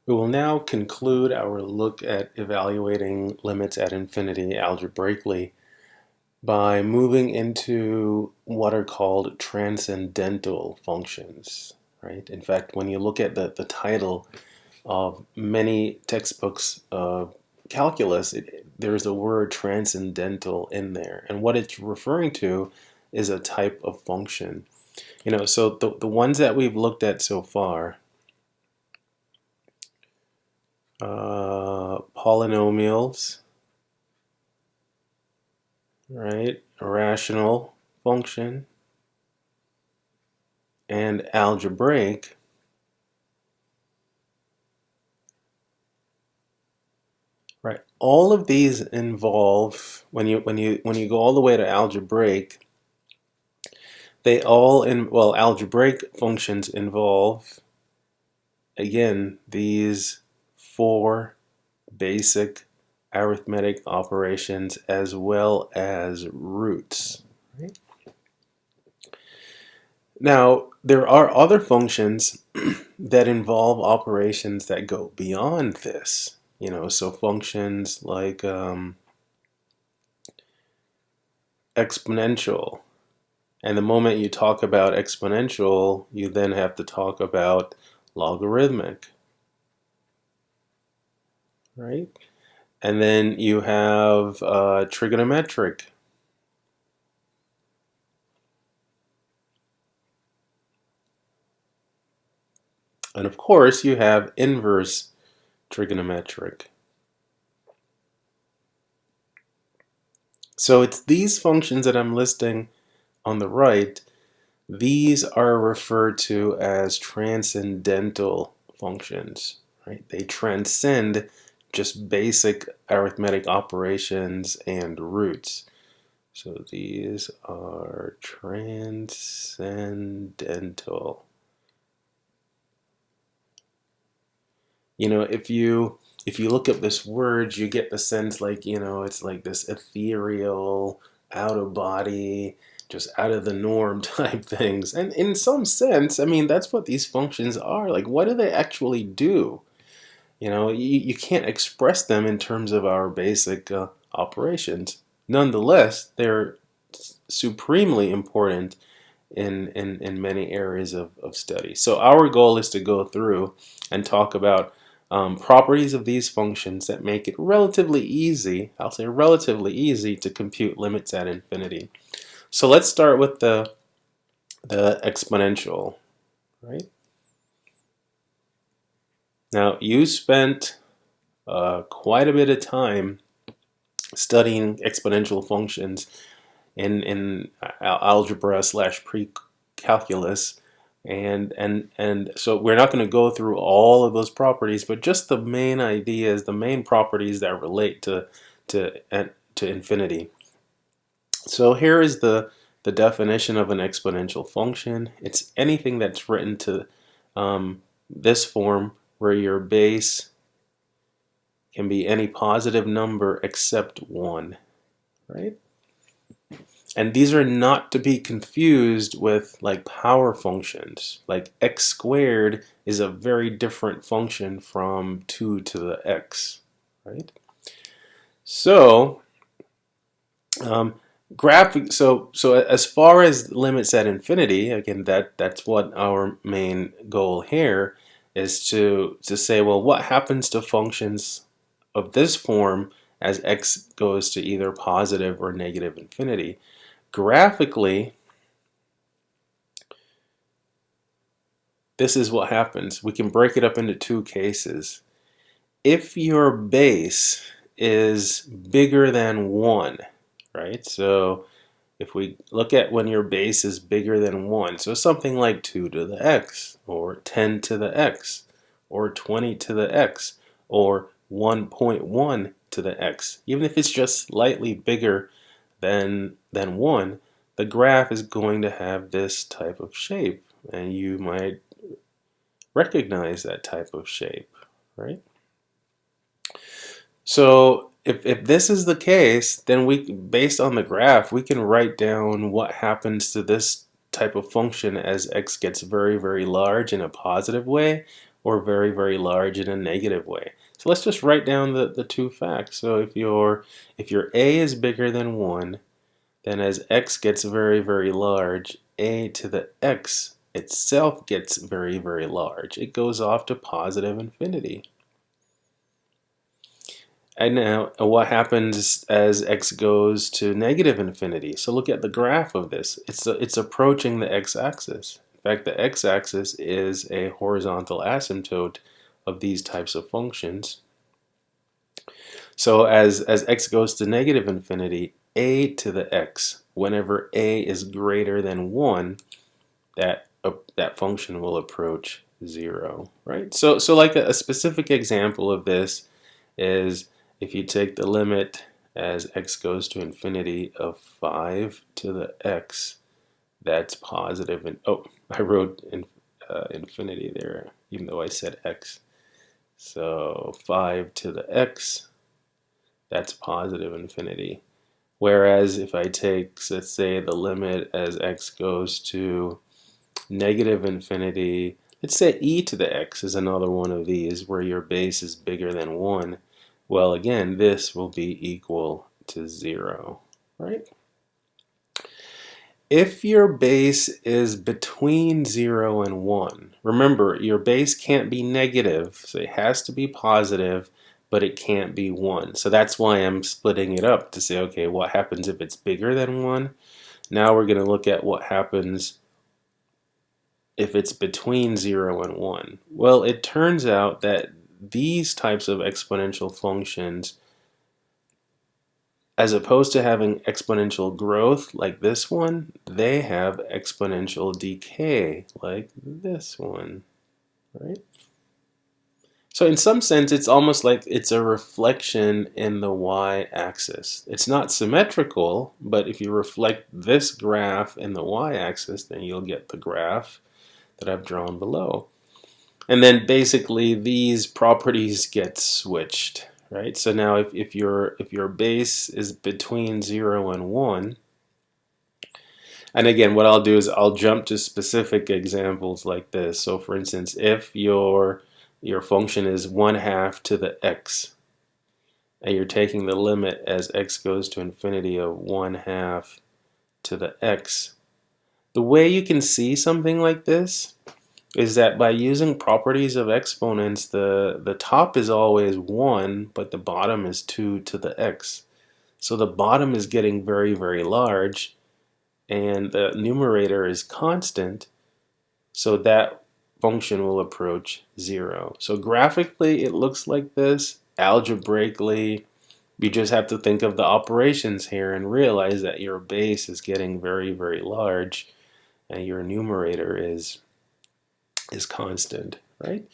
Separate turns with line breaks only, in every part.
We will now conclude our look at evaluating limits at infinity algebraically by moving into what are called transcendental functions, right? In fact, when you look at the title of many textbooks of calculus, there's a word transcendental in there. And what it's referring to is a type of function. So the ones that we've looked at so far, polynomials, right? A rational function and algebraic, right? All of these involve when you go all the way to algebraic, they all algebraic functions involve again these four basic arithmetic operations as well as roots. Right? Now, there are other functions that involve operations that go beyond this. So functions like exponential. And the moment you talk about exponential, you then have to talk about logarithmic, right? And then you have trigonometric. And of course, you have inverse trigonometric. So it's these functions that I'm listing on the right. These are referred to as transcendental functions, right? They transcend just basic arithmetic operations and roots. So these are transcendental. If you look up this word, you get the sense like, it's like this ethereal, out of body, just out of the norm type things. And in some sense, I mean, that's what these functions are. Like, what do they actually do? You can't express them in terms of our basic operations. Nonetheless, they're supremely important in many areas of study. So our goal is to go through and talk about properties of these functions that make it relatively easy, I'll say relatively easy, to compute limits at infinity. So let's start with the exponential, right? Now, you spent quite a bit of time studying exponential functions in algebra / pre-calculus, and so we're not going to go through all of those properties, but just the main ideas, the main properties that relate to infinity. So here is the definition of an exponential function. It's anything that's written to this form where your base can be any positive number except 1, right? And these are not to be confused with like power functions. Like x squared is a very different function from 2 to the x, right? So, so as far as limits at infinity, again, that's what our main goal here is to say, well, what happens to functions of this form as x goes to either positive or negative infinity? Graphically, this is what happens. We can break it up into two cases. If your base is bigger than 1, right? So if we look at when your base is bigger than 1, so something like 2 to the x, or 10 to the x, or 20 to the x, or 1.1 to the x, even if it's just slightly bigger than 1, the graph is going to have this type of shape, and you might recognize that type of shape, right? So if this is the case, then based on the graph, we can write down what happens to this type of function as x gets very, very large in a positive way, or very, very large in a negative way. So let's just write down the two facts. So if your a is bigger than 1, then as x gets very, very large, a to the x itself gets very, very large. It goes off to positive infinity. And now what happens as x goes to negative infinity? So look at the graph of this. It's approaching the x-axis. In fact, the x-axis is a horizontal asymptote of these types of functions. So as x goes to negative infinity, a to the x, whenever a is greater than 1, that function will approach 0, right? So like a specific example of this is if you take the limit as x goes to infinity of 5 to the x, that's positive. And oh, I wrote infinity there, even though I said x. So 5 to the x, that's positive infinity. Whereas if I take, let's say, the limit as x goes to negative infinity, let's say e to the x is another one of these where your base is bigger than 1. Well, again, this will be equal to 0, right? If your base is between 0 and 1, remember, your base can't be negative, so it has to be positive, but it can't be 1. So that's why I'm splitting it up to say, okay, what happens if it's bigger than 1? Now we're going to look at what happens if it's between 0 and 1. Well, it turns out that these types of exponential functions, as opposed to having exponential growth like this one, they have exponential decay like this one, right? So in some sense, it's almost like it's a reflection in the y-axis. It's not symmetrical, but if you reflect this graph in the y-axis, then you'll get the graph that I've drawn below. And then basically these properties get switched, right? So now if your base is between 0 and 1, and again, what I'll do is I'll jump to specific examples like this. So for instance, if your function is 1/2 to the x, and you're taking the limit as x goes to infinity of 1/2 to the x, the way you can see something like this is that by using properties of exponents, the top is always 1, but the bottom is 2 to the x. So the bottom is getting very, very large, and the numerator is constant, so that function will approach 0. So graphically, it looks like this. Algebraically, you just have to think of the operations here and realize that your base is getting very, very large, and your numerator is constant, right?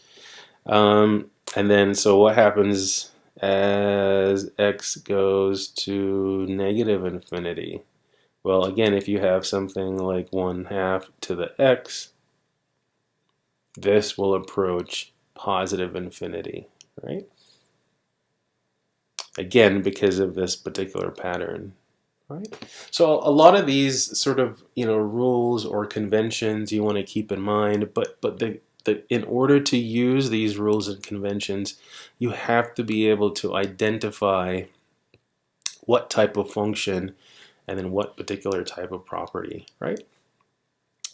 And then, so what happens as x goes to negative infinity? Well, again, if you have something like 1/2 to the x, this will approach positive infinity, right? Again, because of this particular pattern, right? So a lot of these sort of, rules or conventions you want to keep in mind, but in order to use these rules and conventions, you have to be able to identify what type of function and then what particular type of property, right?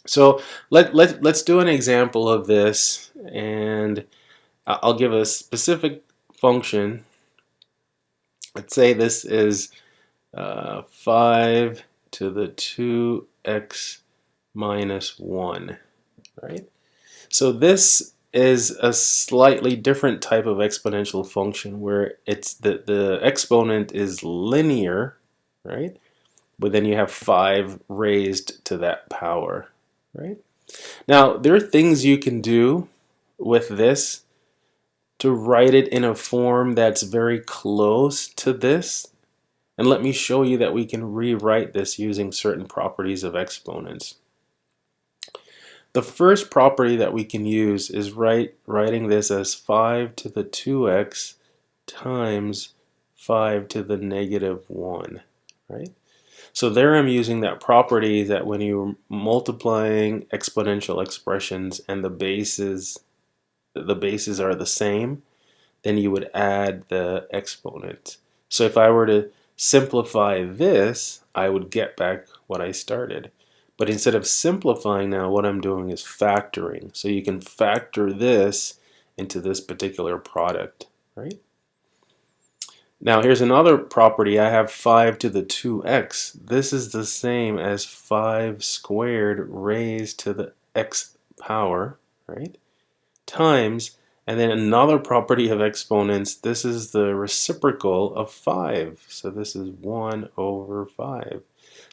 So let's do an example of this, and I'll give a specific function. Let's say this is 5 to the 2x minus 1, right? So this is a slightly different type of exponential function where it's the exponent is linear, right? But then you have 5 raised to that power, right? Now, there are things you can do with this to write it in a form that's very close to this. And let me show you that we can rewrite this using certain properties of exponents. The first property that we can use is writing this as 5 to the 2x times 5 to the negative 1, right? So there I'm using that property that when you're multiplying exponential expressions and the bases the bases are the same, then you would add the exponent. So if I were to simplify this, I would get back what I started. But instead of simplifying now, what I'm doing is factoring. So you can factor this into this particular product, right? Now here's another property. I have 5 to the 2x. This is the same as 5 squared raised to the x power, right? Times, and then another property of exponents, this is the reciprocal of 5. So this is 1 over 5.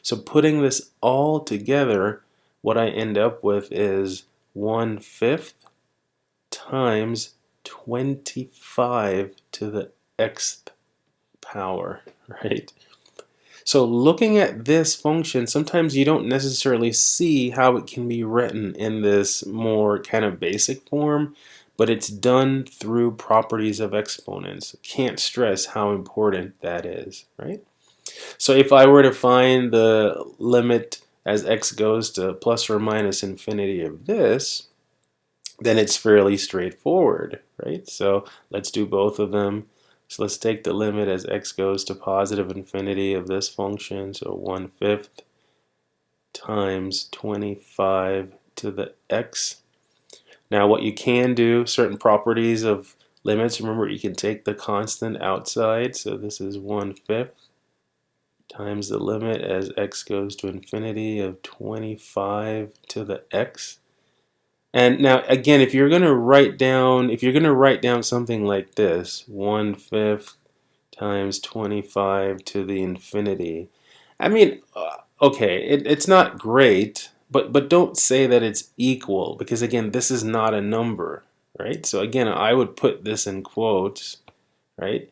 So putting this all together, what I end up with is 1/5 times 25 to the x power, right? So looking at this function, sometimes you don't necessarily see how it can be written in this more kind of basic form, but it's done through properties of exponents. Can't stress how important that is, right? So if I were to find the limit as x goes to plus or minus infinity of this, then it's fairly straightforward, right? So let's do both of them. So let's take the limit as x goes to positive infinity of this function, so 1/5 times 25 to the x. Now what you can do, certain properties of limits, remember you can take the constant outside, so this is 1/5 times the limit as x goes to infinity of 25 to the x. And now again, if you're going to write down something like this, 1/5 times 25 to the infinity. I mean, okay, it's not great, but don't say that it's equal, because again, this is not a number, right? So again, I would put this in quotes, right?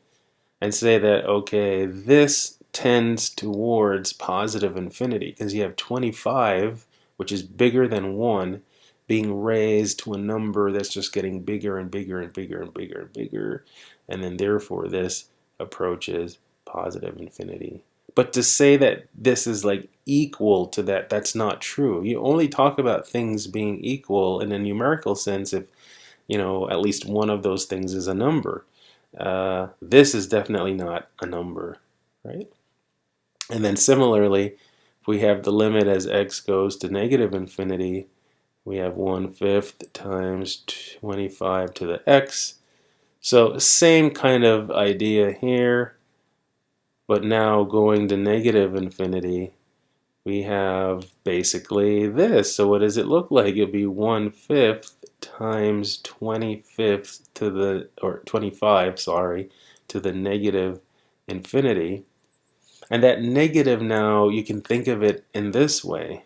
And say that, okay, this tends towards positive infinity because you have 25, which is bigger than 1, being raised to a number that's just getting bigger and bigger and bigger and bigger and bigger, and then therefore this approaches positive infinity. But to say that this is like equal to that, that's not true. You only talk about things being equal in a numerical sense if, at least one of those things is a number. This is definitely not a number, right? And then similarly, if we have the limit as x goes to negative infinity, we have 1/5 times 25 to the x. So same kind of idea here, but now going to negative infinity, we have basically this. So what does it look like? It'll be 1/5 times 25 to the, or 25, sorry, to the negative infinity. And that negative now, you can think of it in this way.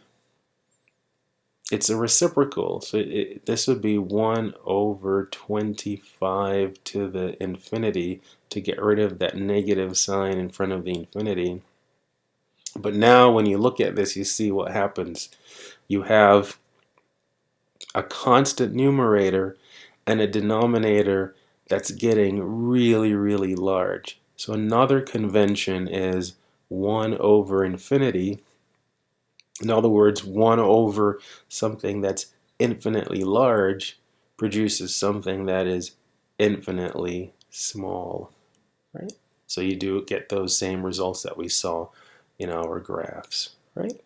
It's a reciprocal, so this would be 1 over 25 to the infinity to get rid of that negative sign in front of the infinity. But now when you look at this, you see what happens. You have a constant numerator and a denominator that's getting really, really large. So another convention is 1 over infinity. In other words, 1 over something that's infinitely large produces something that is infinitely small, right? So you do get those same results that we saw in our graphs, right?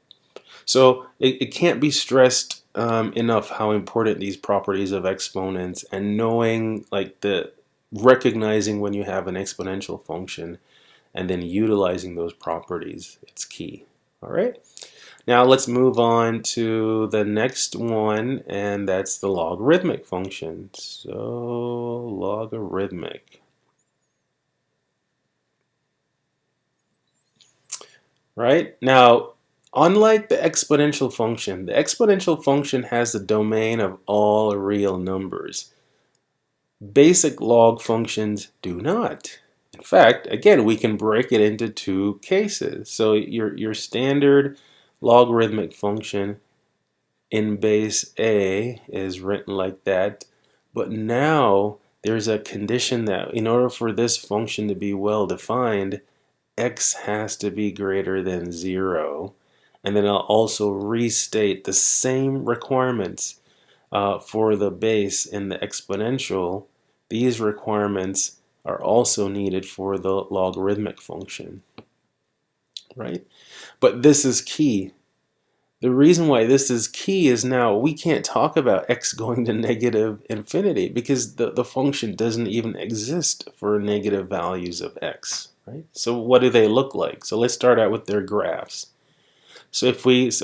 So it can't be stressed enough how important these properties of exponents, and knowing, like, recognizing when you have an exponential function and then utilizing those properties, it's key. All right. Now let's move on to the next one, and that's the logarithmic function. So logarithmic. Right? Now, unlike the exponential function has the domain of all real numbers. Basic log functions do not. In fact, again, we can break it into two cases. So your standard logarithmic function in base A is written like that, but now there's a condition that in order for this function to be well defined, x has to be greater than 0. And then I'll also restate the same requirements for the base in the exponential, these requirements are also needed for the logarithmic function, right? But this is key. The reason why this is key is now we can't talk about x going to negative infinity because the function doesn't even exist for negative values of x, right? So what do they look like? So let's start out with their graphs. So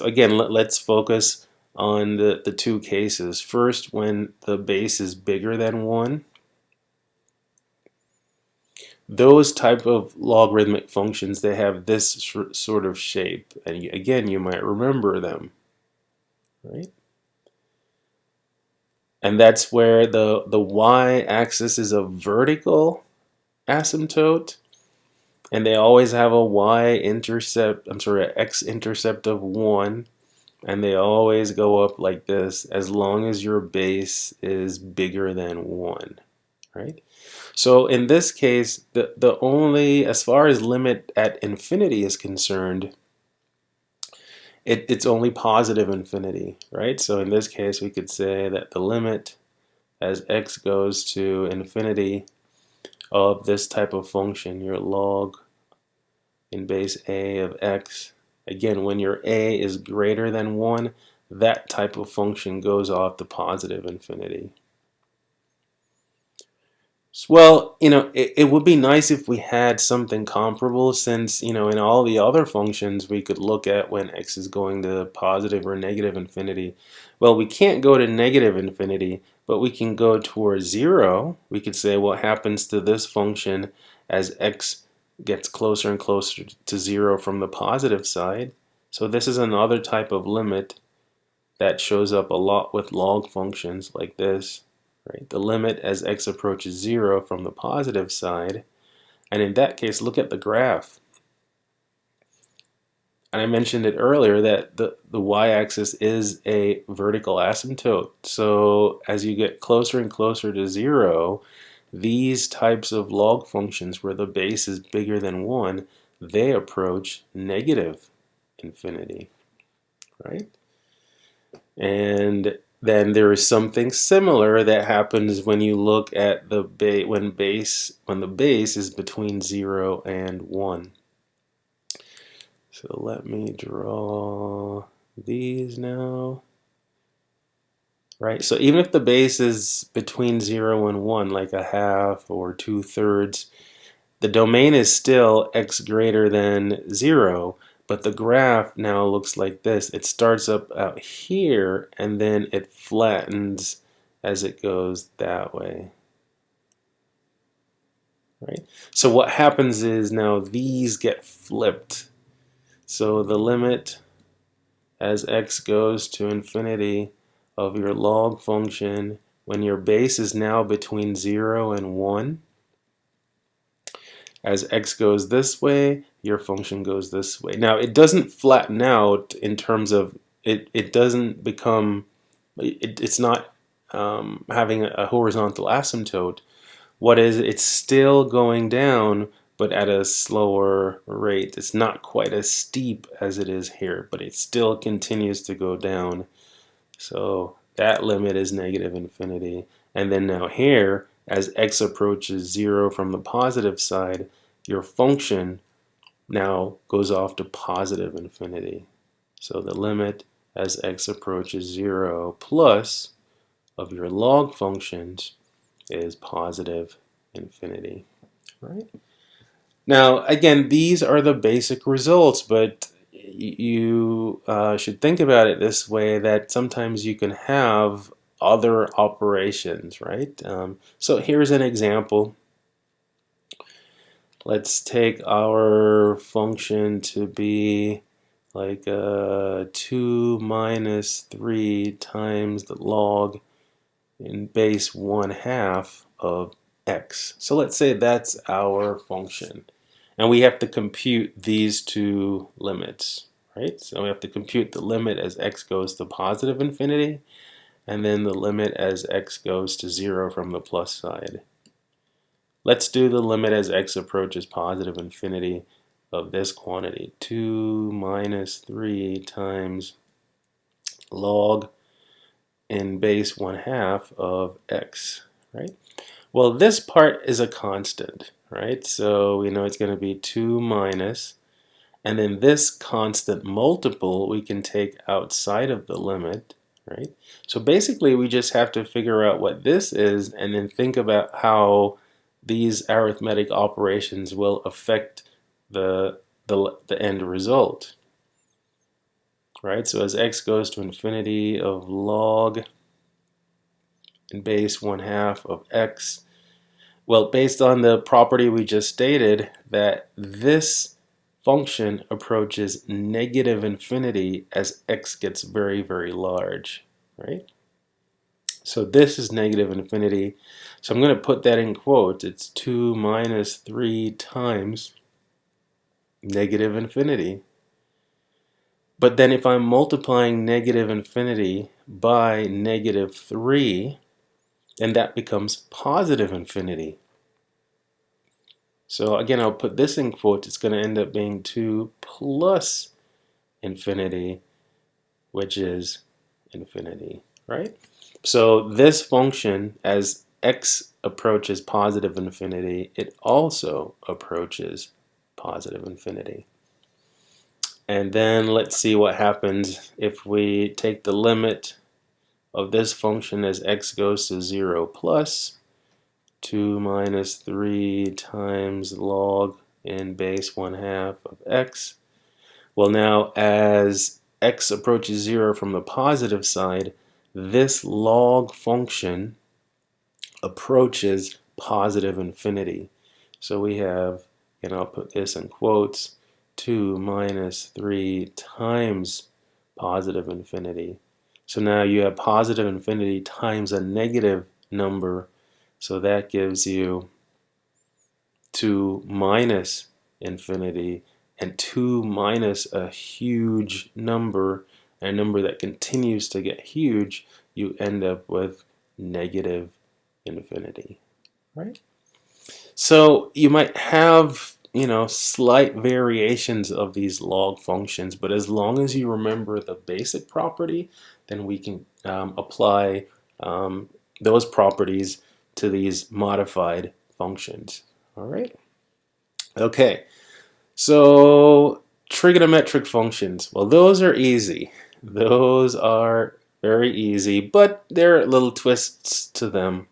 again, let's focus on the two cases. First, when the base is bigger than 1, those type of logarithmic functions, they have this sort of shape. And again, you might remember them, right? And that's where the y-axis is a vertical asymptote, and they always have a y-intercept, x-intercept of 1, and they always go up like this as long as your base is bigger than 1, right? So in this case, the only, as far as limit at infinity is concerned, it's only positive infinity, right? So in this case, we could say that the limit as x goes to infinity of this type of function, your log in base a of x, again, when your a is greater than 1, that type of function goes off to positive infinity. Well, it would be nice if we had something comparable, since, in all the other functions we could look at when x is going to positive or negative infinity. Well, we can't go to negative infinity, but we can go towards 0. We could say what happens to this function as x gets closer and closer to 0 from the positive side. So this is another type of limit that shows up a lot with log functions like this. Right? The limit as x approaches 0 from the positive side, and in that case, look at the graph. And I mentioned it earlier that the y-axis is a vertical asymptote. So as you get closer and closer to 0, these types of log functions where the base is bigger than 1, they approach negative infinity, right? And then there is something similar that happens when you look at the when the base is between 0 and 1. So let me draw these now. Right? So even if the base is between 0 and 1, like a half or 2/3, the domain is still x greater than 0. But the graph now looks like this. It starts up out here, and then it flattens as it goes that way. Right? So what happens is now these get flipped. So the limit as x goes to infinity of your log function, when your base is now between 0 and 1, as x goes this way, your function goes this way. Now, it doesn't flatten out in terms of, it doesn't become, it's not having a horizontal asymptote. What is, it's still going down, but at a slower rate. It's not quite as steep as it is here, but it still continues to go down. So that limit is negative infinity. And then now here, as x approaches 0 from the positive side, your function now goes off to positive infinity. So the limit as x approaches 0 plus of your log functions is positive infinity. Right? Now, again, these are the basic results, but you should think about it this way, that sometimes you can have other operations, right? So here's an example. Let's take our function to be like 2 minus 3 times the log in base 1/2 of x. So let's say that's our function. And we have to compute these two limits, right? So we have to compute the limit as x goes to positive infinity, and then the limit as x goes to 0 from the plus side. Let's do the limit as x approaches positive infinity of this quantity, 2 minus 3 times log in base 1/2 of x, right? Well, this part is a constant, right? So we know it's going to be 2 minus, and then this constant multiple we can take outside of the limit, right? So basically we just have to figure out what this is and then think about how these arithmetic operations will affect the end result, right? So as x goes to infinity of log in base 1/2 of x, well, based on the property we just stated, that this function approaches negative infinity as x gets very, very large, right? So this is negative infinity. So I'm going to put that in quotes. It's 2 minus 3 times negative infinity. But then if I'm multiplying negative infinity by negative 3, then that becomes positive infinity. So again, I'll put this in quotes. It's going to end up being 2 plus infinity, which is infinity, right? So this function, as x approaches positive infinity, it also approaches positive infinity. And then let's see what happens if we take the limit of this function as x goes to 0 plus 2 minus 3 times log in base 1/2 of x. Well, now as x approaches 0 from the positive side, this log function approaches positive infinity. So we have, and I'll put this in quotes, 2 minus 3 times positive infinity. So now you have positive infinity times a negative number, so that gives you 2 minus infinity, and 2 minus a huge number, a number that continues to get huge, you end up with negative infinity, right? So you might have, slight variations of these log functions, but as long as you remember the basic property, then we can apply those properties to these modified functions. All right. Okay. So trigonometric functions. Well, those are easy. Those are very easy, but there are little twists to them.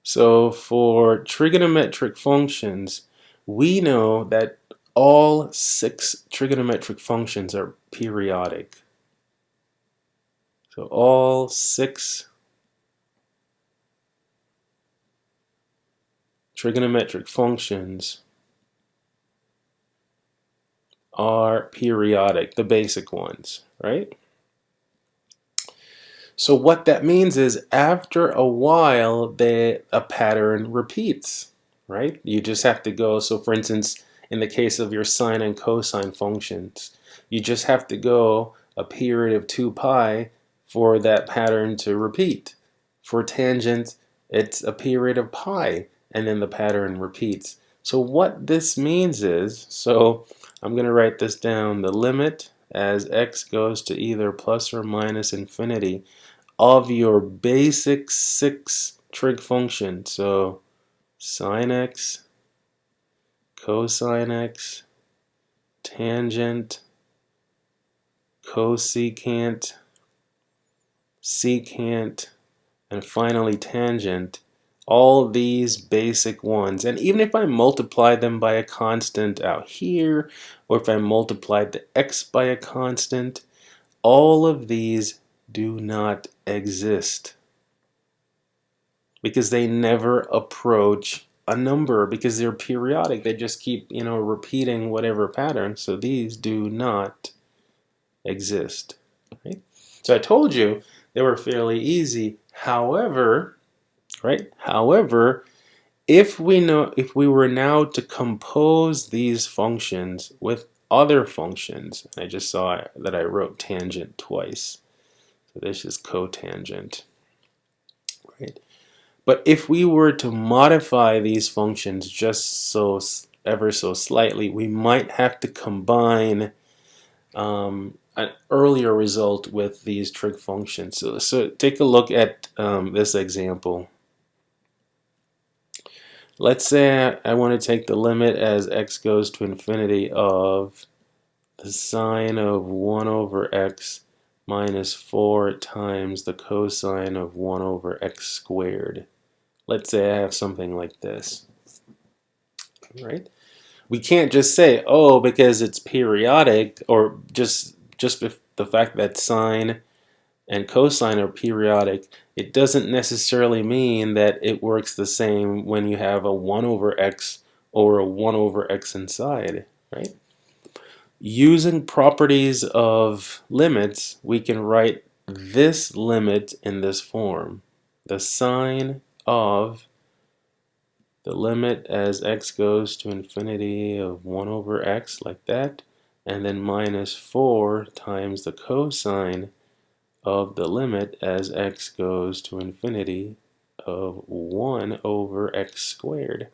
So for trigonometric functions, we know that all 6 trigonometric functions are periodic. So all 6 trigonometric functions are periodic, the basic ones, right? So what that means is after a while, a pattern repeats, right? You just have to go, so for instance, in the case of your sine and cosine functions, you just have to go a period of 2 pi for that pattern to repeat. For tangent, it's a period of pi, and then the pattern repeats. So what this means is, so I'm going to write this down, the limit as x goes to either plus or minus infinity of your basic 6 trig functions, so sine x, cosine x, tangent, cosecant, secant, and finally tangent, all these basic ones. And even if I multiply them by a constant out here, or if I multiplied the x by a constant, all of these do not exist because they never approach a number because they're periodic. They just keep, repeating whatever pattern. So these do not exist. Right? So I told you they were fairly easy. However, if we were now to compose these functions with other functions, I just saw that I wrote tangent twice. So this is cotangent, right? But if we were to modify these functions just ever so slightly, we might have to combine a an earlier result with these trig functions. So take a look at this example. Let's say I want to take the limit as x goes to infinity of the sine of 1 over x minus 4 times the cosine of 1 over x squared. Let's say I have something like this, right? We can't just say, oh, because it's periodic, or just the fact that sine and cosine are periodic, it doesn't necessarily mean that it works the same when you have a 1 over x or a 1 over x inside, right? Using properties of limits, we can write this limit in this form. The sine of the limit as x goes to infinity of 1 over x, like that, and then minus 4 times the cosine of the limit as x goes to infinity of 1 over x squared.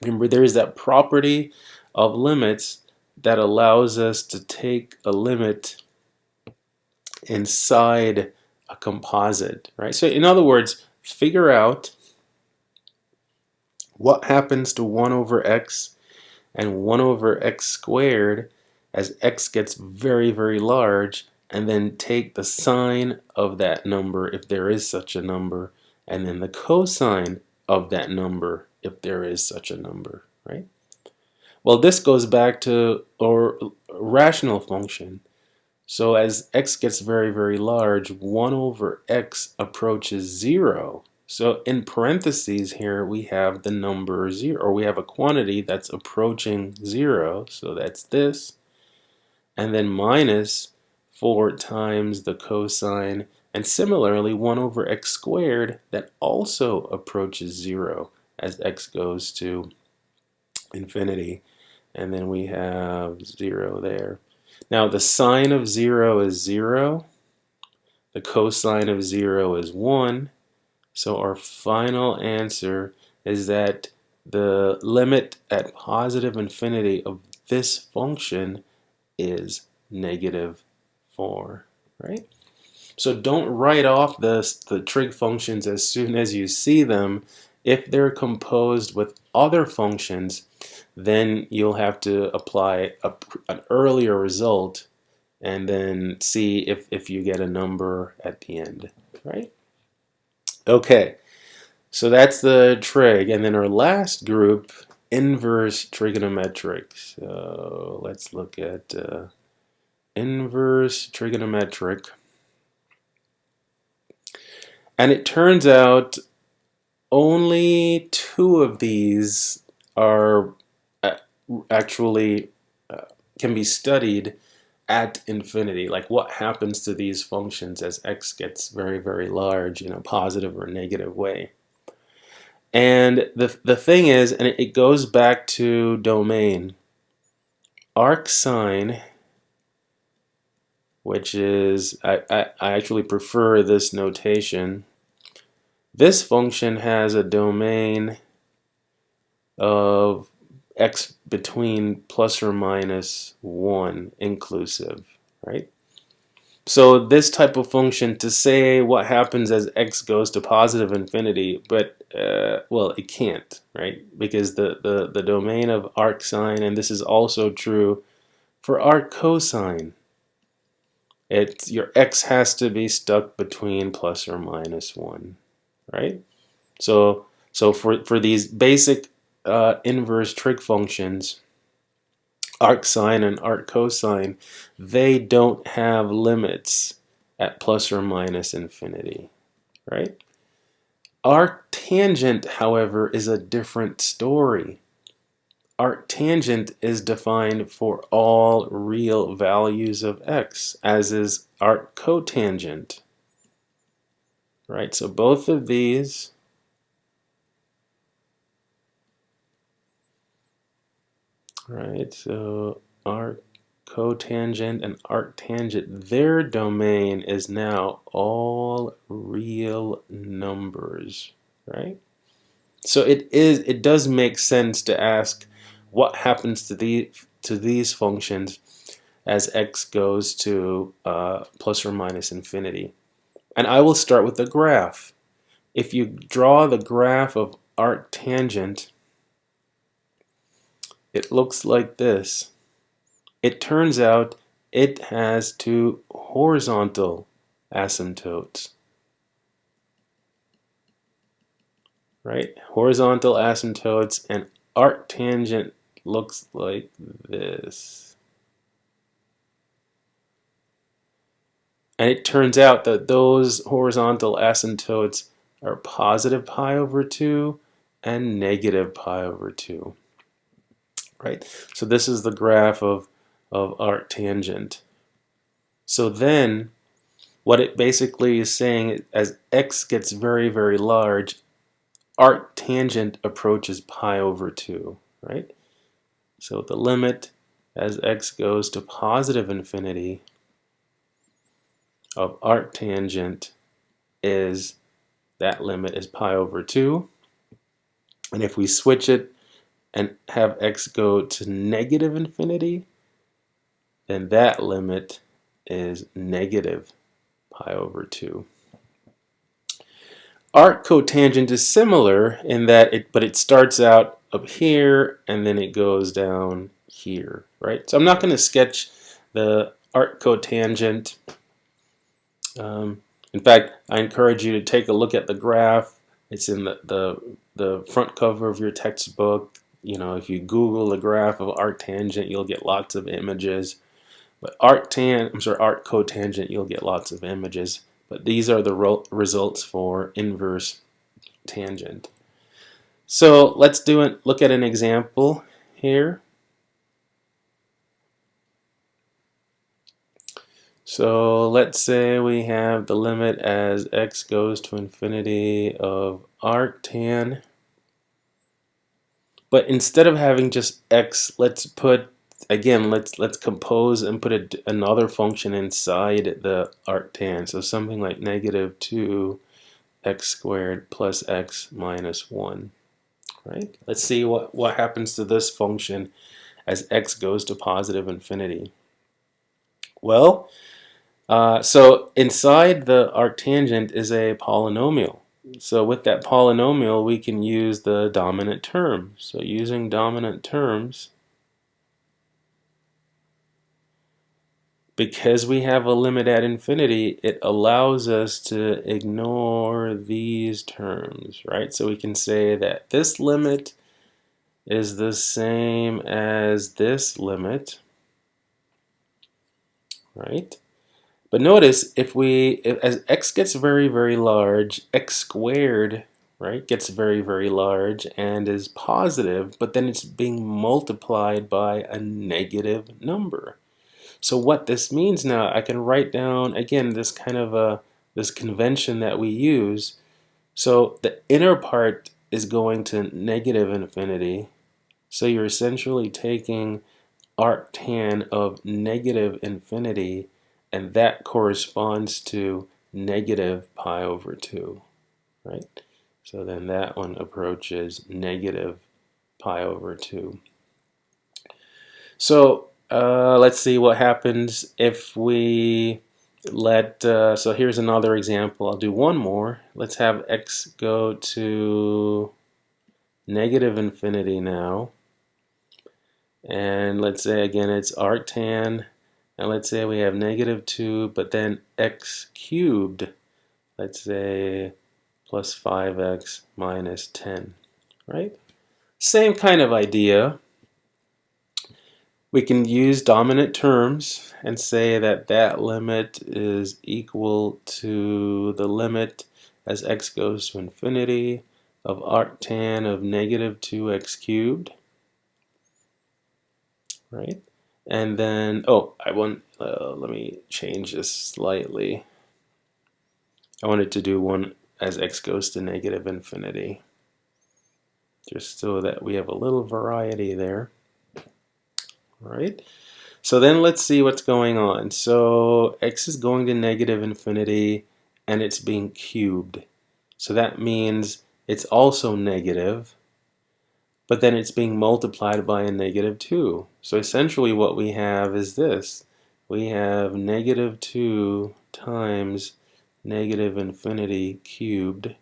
Remember, there's that property of limits that allows us to take a limit inside a composite, right? So in other words, figure out what happens to 1 over x and 1 over x squared as x gets very, very large, and then take the sine of that number if there is such a number, and then the cosine of that number if there is such a number, right? Well, this goes back to our rational function. So as x gets very, very large, 1 over x approaches 0. So in parentheses here, we have the number 0, or we have a quantity that's approaching 0. So that's this. And then minus 4 times the cosine. And similarly, 1 over x squared, that also approaches 0 as x goes to infinity. And then we have 0 there. Now the sine of 0 is 0. The cosine of 0 is 1. So our final answer is that the limit at positive infinity of this function is -4, right? So don't write off the trig functions as soon as you see them. If they're composed with other functions, then you'll have to apply an earlier result and then see if you get a number at the end, right? Okay, so that's the trig. And then our last group, inverse trigonometric. So let's look at inverse trigonometric. And it turns out only 2 of these are actually can be studied at infinity. Like what happens to these functions as x gets very, very large in a positive or negative way. And the thing is, and it goes back to domain, arcsine, which is, I actually prefer this notation. This function has a domain of x between plus or minus 1 inclusive, right? So this type of function, to say what happens as x goes to positive infinity, but well, it can't, right? Because the domain of arcsine, and this is also true for arc cosine, your x has to be stuck between plus or minus 1, right? So for these basic inverse trig functions, arcsine and arc cosine, they don't have limits at plus or minus infinity, right? Arctangent, however, is a different story. Arctangent is defined for all real values of x, as is arccotangent, right? So both of these right, so arccotangent and arctangent, their domain is now all real numbers, right? So it does make sense to ask what happens to these functions as x goes to plus or minus infinity. And I will start with the graph. If you draw the graph of arctangent, it looks like this. It turns out it has two horizontal asymptotes. Right? Horizontal asymptotes, and arctangent looks like this. And it turns out that those horizontal asymptotes are positive pi over 2 and negative pi over 2. Right? So this is the graph of arctangent. So then what it basically is saying, as x gets very, very large, arctangent approaches pi over 2. Right? So the limit as x goes to positive infinity of arctangent is, that limit is pi over 2. And if we switch it and have x go to negative infinity, then that limit is negative pi over 2. Arccotangent is similar in that it starts out up here and then it goes down here, right? So I'm not going to sketch the arccotangent. In fact, I encourage you to take a look at the graph. It's in the front cover of your textbook. You know, if you Google the graph of arctangent, you'll get lots of images. But arccotangent, you'll get lots of images. But these are the results for inverse tangent. So let's look at an example here. So let's say we have the limit as x goes to infinity of arctan. But instead of having just x, let's compose and put another function inside the arctan. So something like negative 2 x squared plus x minus 1. Right? Let's see what happens to this function as x goes to positive infinity. Well, so inside the arctangent is a polynomial. So with that polynomial, we can use the dominant term. So using dominant terms, because we have a limit at infinity, it allows us to ignore these terms, right? So we can say that this limit is the same as this limit, right? But notice as x gets very, very large, x squared, right, gets very, very large and is positive, but then it's being multiplied by a negative number. So what this means now, I can write down again this kind of this convention that we use. So the inner part is going to negative infinity. So you're essentially taking arctan of negative infinity, and that corresponds to negative pi over 2, right? So then that one approaches negative pi over 2. So let's see what happens if we so here's another example. I'll do one more. Let's have x go to negative infinity now. And let's say again it's arctan. And let's say we have negative 2, but then x cubed, let's say plus 5x minus 10, right? Same kind of idea. We can use dominant terms and say that that limit is equal to the limit as x goes to infinity of arctan of negative 2x cubed, right? And then, let me change this slightly. I wanted to do one as x goes to negative infinity, just so that we have a little variety there. All right. So then let's see what's going on. So x is going to negative infinity and it's being cubed. So that means it's also negative, but then it's being multiplied by a negative 2. So essentially what we have is this. we have -2 times negative infinity cubed,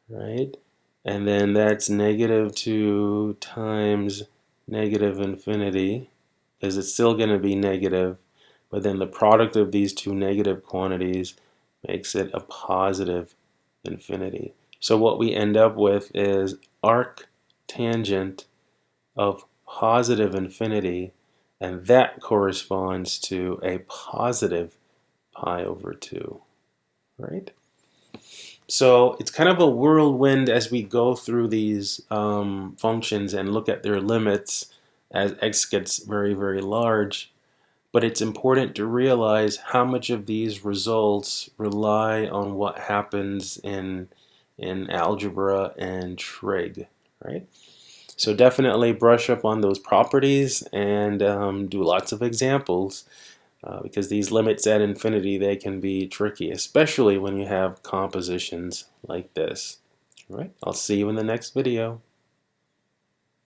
right? And then that's -2 times negative infinity, because it's still going to be negative, but then the product of these two negative quantities makes it a positive infinity. So what we end up with is arc tangent of positive infinity, and that corresponds to a positive pi over 2, right? So it's kind of a whirlwind as we go through these functions and look at their limits as x gets very, very large. But it's important to realize how much of these results rely on what happens in algebra and trig, right? So definitely brush up on those properties and do lots of examples because these limits at infinity, they can be tricky, especially when you have compositions like this. All right, I'll see you in the next video.